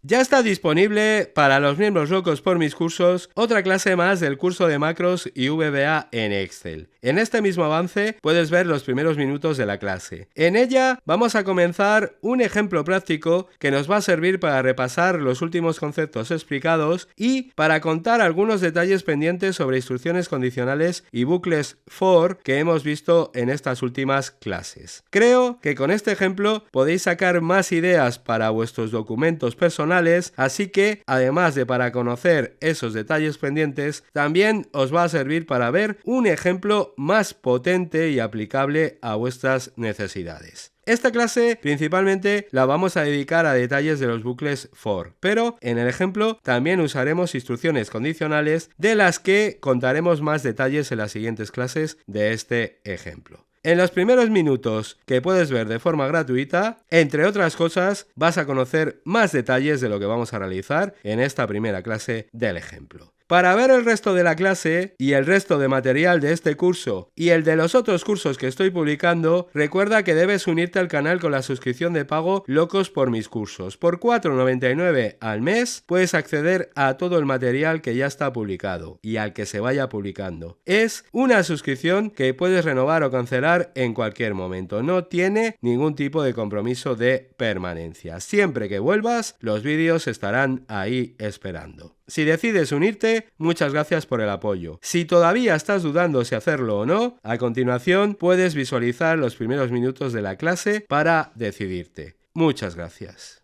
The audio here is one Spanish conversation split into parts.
Ya está disponible para los miembros locos por mis cursos otra clase más del curso de macros y VBA en Excel. En este mismo avance puedes ver los primeros minutos de la clase. En ella vamos a comenzar un ejemplo práctico que nos va a servir para repasar los últimos conceptos explicados y para contar algunos detalles pendientes sobre instrucciones condicionales y bucles for que hemos visto en estas últimas clases. Creo que con este ejemplo podéis sacar más ideas para vuestros documentos personales, así que además de para conocer esos detalles pendientes, también os va a servir para ver un ejemplo más potente y aplicable a vuestras necesidades. Esta clase principalmente la vamos a dedicar a detalles de los bucles for, pero en el ejemplo también usaremos instrucciones condicionales de las que contaremos más detalles en las siguientes clases de este ejemplo. En los primeros minutos que puedes ver de forma gratuita, entre otras cosas, vas a conocer más detalles de lo que vamos a realizar en esta primera clase del ejemplo. Para ver el resto de la clase y el resto de material de este curso y el de los otros cursos que estoy publicando, recuerda que debes unirte al canal con la suscripción de pago Locos por mis cursos. Por $4,99 al mes puedes acceder a todo el material que ya está publicado y al que se vaya publicando. Es una suscripción que puedes renovar o cancelar en cualquier momento. No tiene ningún tipo de compromiso de permanencia. Siempre que vuelvas, los vídeos estarán ahí esperando. Si decides unirte, muchas gracias por el apoyo. Si todavía estás dudando si hacerlo o no, a continuación puedes visualizar los primeros minutos de la clase para decidirte. Muchas gracias.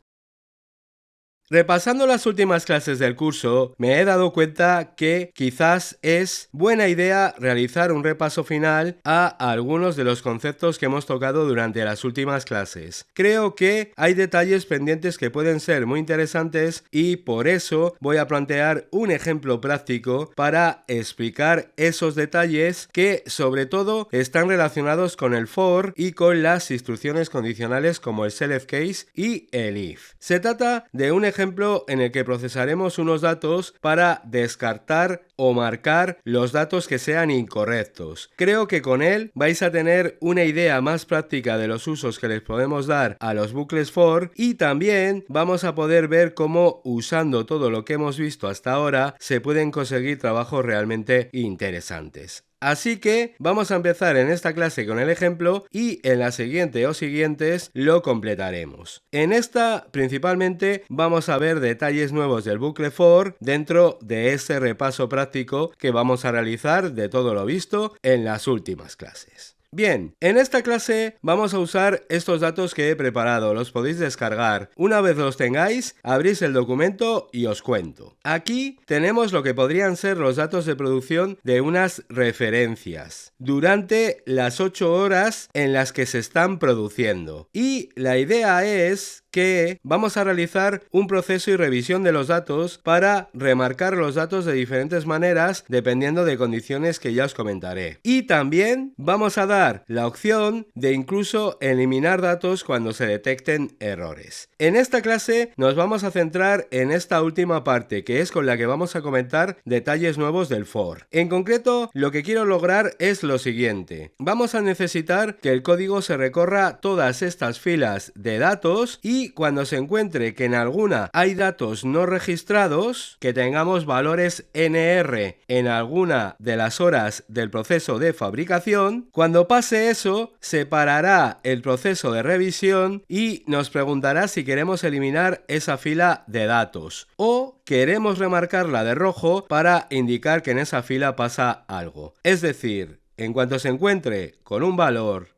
Repasando las últimas clases del curso, me he dado cuenta que quizás es buena idea realizar un repaso final a algunos de los conceptos que hemos tocado durante las últimas clases. Creo que hay detalles pendientes que pueden ser muy interesantes y por eso voy a plantear un ejemplo práctico para explicar esos detalles que sobre todo están relacionados con el for y con las instrucciones condicionales como el self case y el if. Se trata de un ejemplo en el que procesaremos unos datos para descartar o marcar los datos que sean incorrectos. Creo que con él vais a tener una idea más práctica de los usos que les podemos dar a los bucles for y también vamos a poder ver cómo usando todo lo que hemos visto hasta ahora se pueden conseguir trabajos realmente interesantes. Así que vamos a empezar en esta clase con el ejemplo y en la siguiente o siguientes lo completaremos. En esta principalmente vamos a ver detalles nuevos del bucle for dentro de ese repaso práctico que vamos a realizar de todo lo visto en las últimas clases. Bien, en esta clase vamos a usar estos datos que he preparado, los podéis descargar. Una vez los tengáis, abrís el documento y os cuento. Aquí tenemos lo que podrían ser los datos de producción de unas referencias durante las 8 horas en las que se están produciendo. Y la idea es que vamos a realizar un proceso y revisión de los datos para remarcar los datos de diferentes maneras dependiendo de condiciones que ya os comentaré. Y también vamos a dar la opción de incluso eliminar datos cuando se detecten errores. En esta clase nos vamos a centrar en esta última parte, que es con la que vamos a comentar detalles nuevos del for. En concreto, lo que quiero lograr es lo siguiente. Vamos a necesitar que el código se recorra todas estas filas de datos y cuando se encuentre que en alguna hay datos no registrados, que tengamos valores NR en alguna de las horas del proceso de fabricación, cuando pase eso, se parará el proceso de revisión y nos preguntará si queremos eliminar esa fila de datos o queremos remarcarla de rojo para indicar que en esa fila pasa algo. Es decir, en cuanto se encuentre con un valor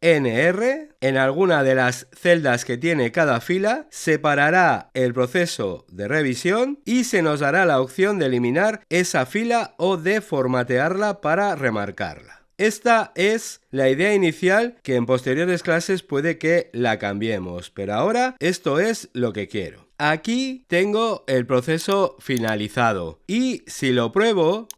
NR en alguna de las celdas que tiene cada fila, se parará el proceso de revisión y se nos dará la opción de eliminar esa fila o de formatearla para remarcarla. Esta es la idea inicial que en posteriores clases puede que la cambiemos, pero ahora esto es lo que quiero. Aquí tengo el proceso finalizado y si lo pruebo,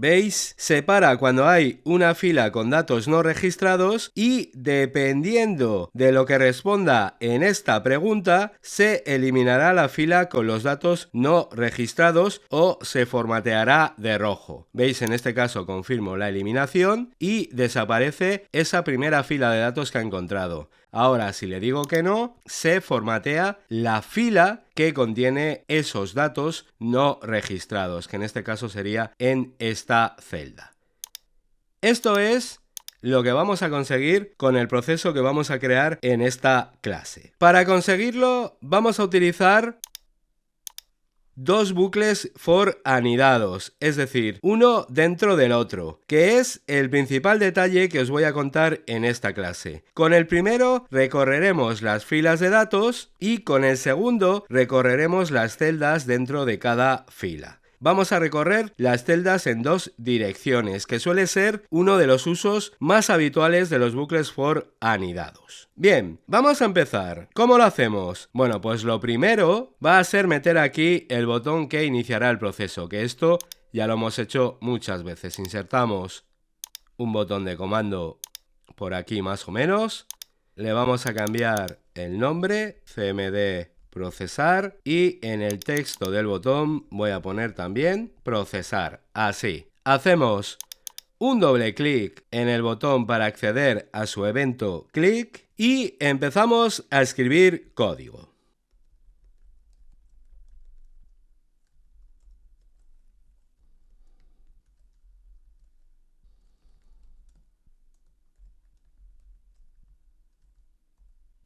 ¿veis? Se para cuando hay una fila con datos no registrados y dependiendo de lo que responda en esta pregunta, se eliminará la fila con los datos no registrados o se formateará de rojo. ¿Veis? En este caso confirmo la eliminación y desaparece esa primera fila de datos que ha encontrado. Ahora, si le digo que no, se formatea la fila que contiene esos datos no registrados, que en este caso sería en esta celda. Esto es lo que vamos a conseguir con el proceso que vamos a crear en esta clase. Para conseguirlo, vamos a utilizar dos bucles for anidados, es decir, uno dentro del otro, que es el principal detalle que os voy a contar en esta clase. Con el primero recorreremos las filas de datos y con el segundo recorreremos las celdas dentro de cada fila. Vamos a recorrer las celdas en dos direcciones, que suele ser uno de los usos más habituales de los bucles for anidados. Bien, vamos a empezar. ¿Cómo lo hacemos? Bueno, pues lo primero va a ser meter aquí el botón que iniciará el proceso, que esto ya lo hemos hecho muchas veces. Insertamos un botón de comando por aquí más o menos. Le vamos a cambiar el nombre, cmd procesar, y en el texto del botón voy a poner también procesar, así. Hacemos un doble clic en el botón para acceder a su evento clic y empezamos a escribir código.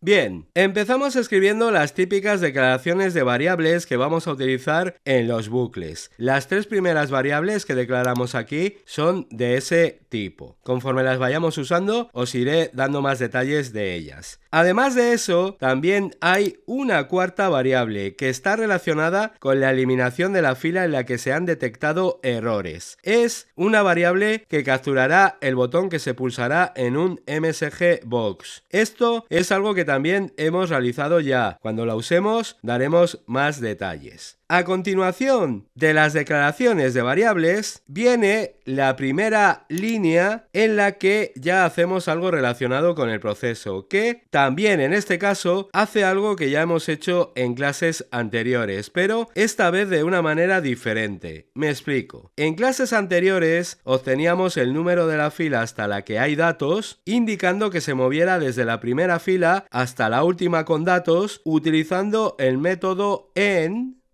Bien, empezamos escribiendo las típicas declaraciones de variables que vamos a utilizar en los bucles. Las tres primeras variables que declaramos aquí son de ese tipo. Conforme las vayamos usando, os iré dando más detalles de ellas. Además de eso, también hay una cuarta variable que está relacionada con la eliminación de la fila en la que se han detectado errores. Es una variable que capturará el botón que se pulsará en un MSG Box. Esto es algo que también hemos realizado ya. Cuando la usemos daremos más detalles. A continuación de las declaraciones de variables viene la primera línea en la que ya hacemos algo relacionado con el proceso, que también en este caso hace algo que ya hemos hecho en clases anteriores, pero esta vez de una manera diferente. Me explico. En clases anteriores obteníamos el número de la fila hasta la que hay datos, indicando que se moviera desde la primera fila hasta la última con datos, utilizando el método en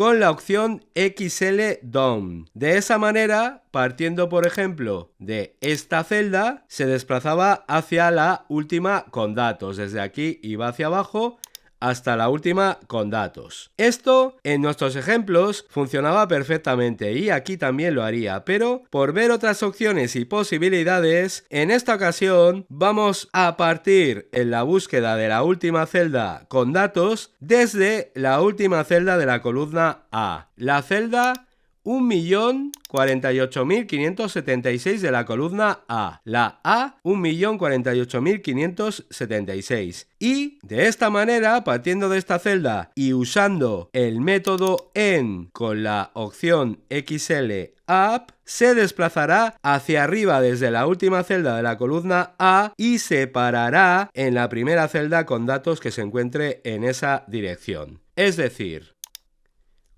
con la opción XLDown. De esa manera, partiendo por ejemplo de esta celda, se desplazaba hacia la última con datos. Desde aquí iba hacia abajo hasta la última con datos. Esto en nuestros ejemplos funcionaba perfectamente y aquí también lo haría, pero por ver otras opciones y posibilidades, en esta ocasión vamos a partir en la búsqueda de la última celda con datos desde la última celda de la columna A, la celda 1.048.576 de la columna A, la A 1.048.576, y de esta manera, partiendo de esta celda y usando el método en con la opción XLUp, se desplazará hacia arriba desde la última celda de la columna A y se parará en la primera celda con datos que se encuentre en esa dirección. Es decir,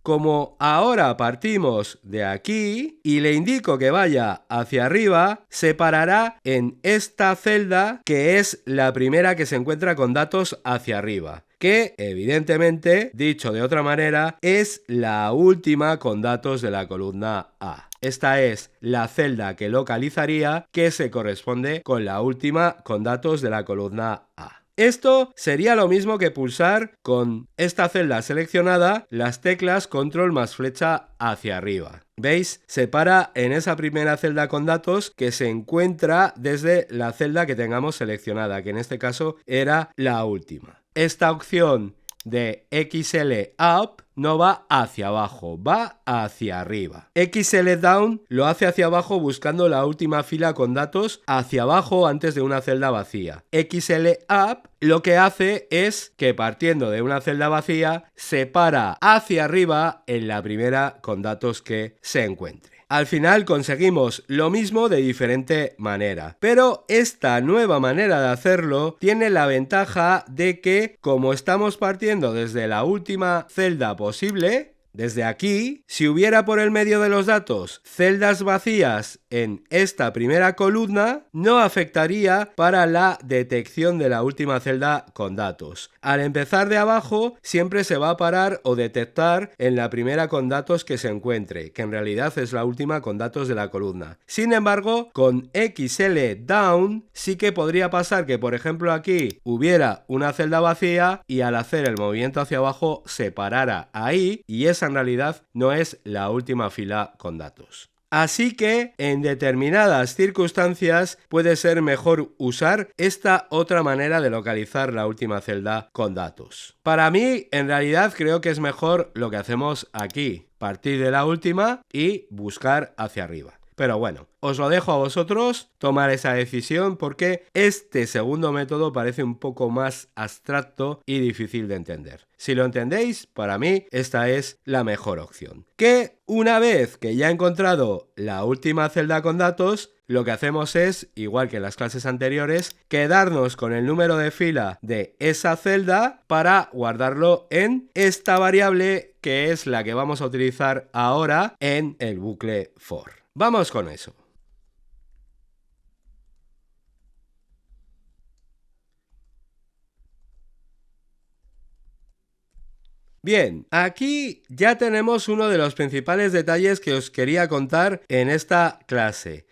como ahora partimos de aquí y le indico que vaya hacia arriba, se parará en esta celda que es la primera que se encuentra con datos hacia arriba, que evidentemente, dicho de otra manera, es la última con datos de la columna A. Esta es la celda que localizaría que se corresponde con la última con datos de la columna A. Esto sería lo mismo que pulsar con esta celda seleccionada las teclas control más flecha hacia arriba. ¿Veis? Se para en esa primera celda con datos que se encuentra desde la celda que tengamos seleccionada, que en este caso era la última. Esta opción de XLUp no va hacia abajo, va hacia arriba. XLDown lo hace hacia abajo buscando la última fila con datos hacia abajo antes de una celda vacía. XLUp lo que hace es que partiendo de una celda vacía se para hacia arriba en la primera con datos que se encuentre. Al final conseguimos lo mismo de diferente manera, pero esta nueva manera de hacerlo tiene la ventaja de que, como estamos partiendo desde la última celda posible, Desde aquí, si hubiera por el medio de los datos celdas vacías en esta primera columna, no afectaría para la detección de la última celda con datos. Al empezar de abajo, siempre se va a parar o detectar en la primera con datos que se encuentre, que en realidad es la última con datos de la columna. Sin embargo, con XL down sí que podría pasar que, por ejemplo, aquí hubiera una celda vacía y al hacer el movimiento hacia abajo se parara ahí y esa en realidad no es la última fila con datos. Así que en determinadas circunstancias puede ser mejor usar esta otra manera de localizar la última celda con datos. Para mí, en realidad creo que es mejor lo que hacemos aquí, partir de la última y buscar hacia arriba. Pero bueno, os lo dejo a vosotros tomar esa decisión porque este segundo método parece un poco más abstracto y difícil de entender. Si lo entendéis, para mí esta es la mejor opción. Que una vez que ya he encontrado la última celda con datos, lo que hacemos es, igual que en las clases anteriores, quedarnos con el número de fila de esa celda para guardarlo en esta variable que es la que vamos a utilizar ahora en el bucle for. Vamos con eso. Bien, aquí ya tenemos uno de los principales detalles que os quería contar en esta clase.